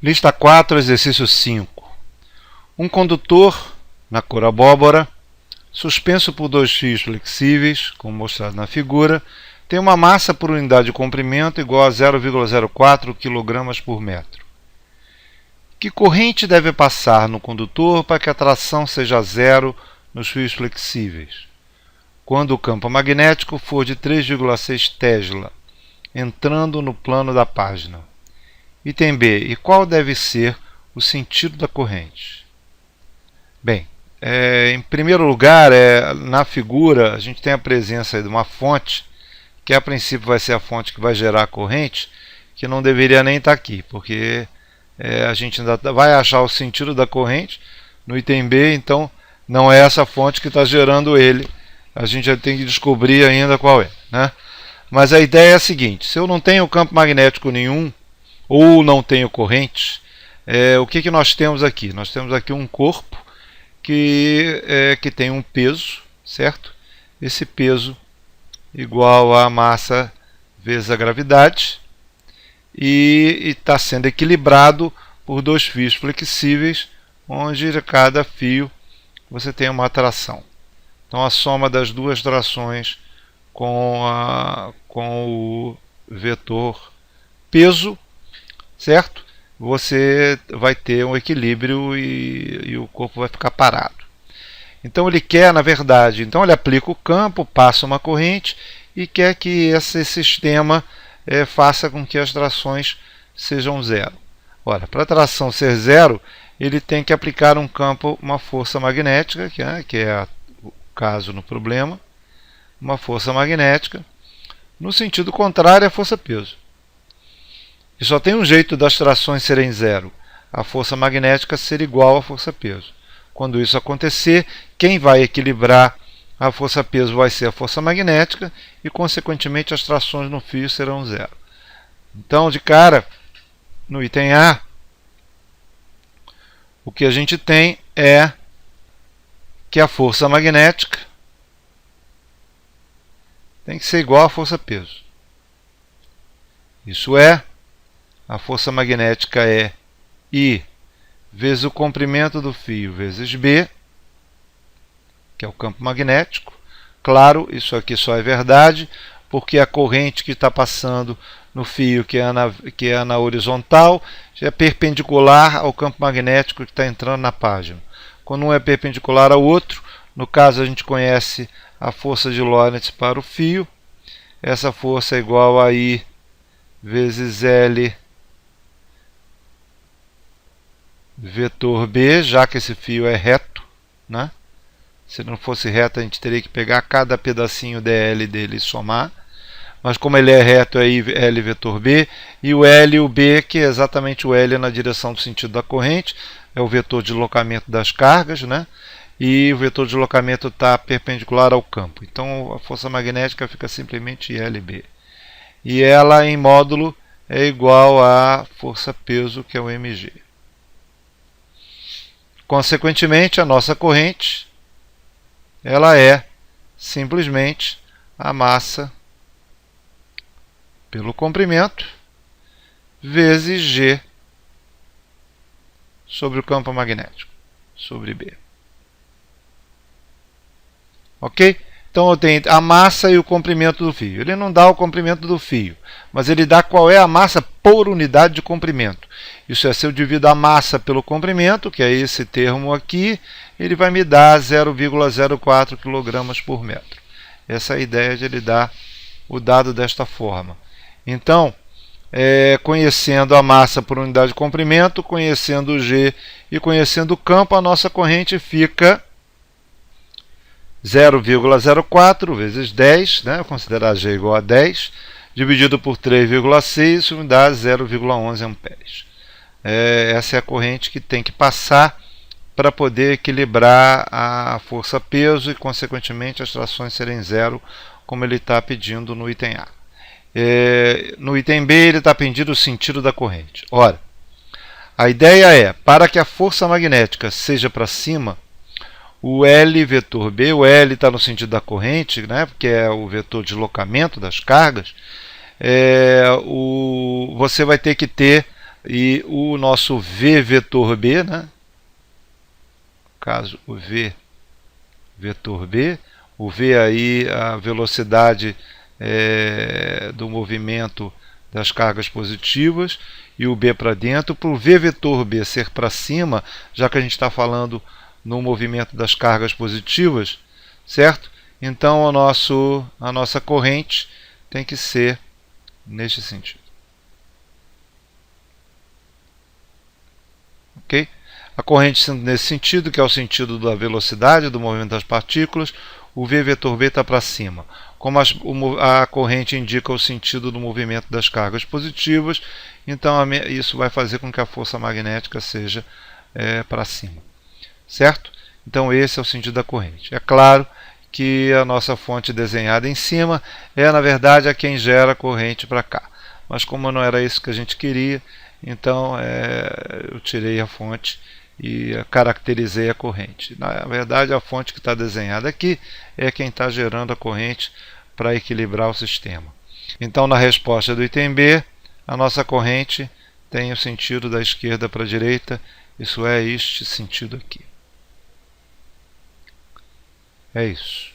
Lista 4, exercício 5. Um condutor, na cor abóbora, suspenso por dois fios flexíveis, como mostrado na figura, tem uma massa por unidade de comprimento igual a 0,04 kg por metro. Que corrente deve passar no condutor para que a tração seja zero nos fios flexíveis, quando o campo magnético for de 3,6 Tesla, entrando no plano da página? Item B. E qual deve ser o sentido da corrente? Bem, em primeiro lugar, na figura, a gente tem a presença de uma fonte, que a princípio vai ser a fonte que vai gerar a corrente, que não deveria nem estar aqui, porque a gente ainda vai achar o sentido da corrente no item B, então não é essa fonte que está gerando ele, a gente já tem que descobrir ainda qual é, né? Mas a ideia é a seguinte: se eu não tenho campo magnético nenhum, ou não tenho corrente, o que nós temos aqui? Nós temos aqui um corpo que tem um peso, certo? Esse peso igual a massa vezes a gravidade, e está sendo equilibrado por dois fios flexíveis, onde a cada fio você tem uma tração. Então a soma das duas trações com o vetor peso, certo? Você vai ter um equilíbrio e o corpo vai ficar parado. Então ele quer, na verdade, então ele aplica o campo, passa uma corrente e quer que esse sistema faça com que as trações sejam zero. Ora, para a tração ser zero, ele tem que aplicar um campo, uma força magnética, que é o caso no problema, uma força magnética, no sentido contrário à força-peso. E só tem um jeito das trações serem zero: a força magnética ser igual à força-peso. Quando isso acontecer, quem vai equilibrar a força-peso vai ser a força magnética e, consequentemente, as trações no fio serão zero. Então, de cara, no item A, o que a gente tem é que a força magnética tem que ser igual à força-peso. Isso é, a força magnética é I vezes o comprimento do fio vezes B, que é o campo magnético. Claro, isso aqui só é verdade porque a corrente que está passando no fio que é na horizontal já é perpendicular ao campo magnético que está entrando na página. Quando um é perpendicular ao outro, no caso a gente conhece a força de Lorentz para o fio. Essa força é igual a I vezes L vetor B, já que esse fio é reto, né? Se não fosse reto, a gente teria que pegar cada pedacinho dl dele e somar. Mas como ele é reto, é L vetor B. E o L e o B, que é exatamente o L na direção do sentido da corrente, é o vetor de deslocamento das cargas, né? E o vetor de deslocamento está perpendicular ao campo. Então a força magnética fica simplesmente LB. E ela, em módulo, é igual à força-peso, que é o mg. Consequentemente, a nossa corrente ela é simplesmente a massa pelo comprimento vezes G sobre o campo magnético, sobre B. Ok? Então eu tenho a massa e o comprimento do fio. Ele não dá o comprimento do fio, mas ele dá qual é a massa por unidade de comprimento. Isso é, se eu divido a massa pelo comprimento, que é esse termo aqui, ele vai me dar 0,04 kg por metro. Essa é a ideia de ele dar o dado desta forma. Então, conhecendo a massa por unidade de comprimento, conhecendo o G e conhecendo o campo, a nossa corrente fica 0,04 vezes 10, né? Vou considerar G igual a 10, dividido por 3,6, isso me dá 0,11 amperes. Essa é a corrente que tem que passar para poder equilibrar a força-peso e, consequentemente, as trações serem zero, como ele está pedindo no item A. No item B, ele está pedindo o sentido da corrente. Ora, a ideia é, para que a força magnética seja para cima, o L vetor B, o L está no sentido da corrente, né, porque é o vetor de deslocamento das cargas, você vai ter que ter E o nosso V vetor B, né? No caso, o V vetor B, o V aí a velocidade do movimento das cargas positivas e o B para dentro. Para o V vetor B ser para cima, já que a gente está falando no movimento das cargas positivas, certo? Então a nossa corrente tem que ser neste sentido. Ok? A corrente sendo nesse sentido, que é o sentido da velocidade do movimento das partículas, o V vetor B está para cima. Como a corrente indica o sentido do movimento das cargas positivas, então isso vai fazer com que a força magnética seja para cima. Certo? Então esse é o sentido da corrente. É claro que a nossa fonte desenhada em cima é, na verdade, a quem gera a corrente para cá. Mas como não era isso que a gente queria, então eu tirei a fonte e caracterizei a corrente. Na verdade, a fonte que está desenhada aqui é quem está gerando a corrente para equilibrar o sistema. Então, na resposta do item B, a nossa corrente tem o sentido da esquerda para a direita, isso é este sentido aqui. É isso.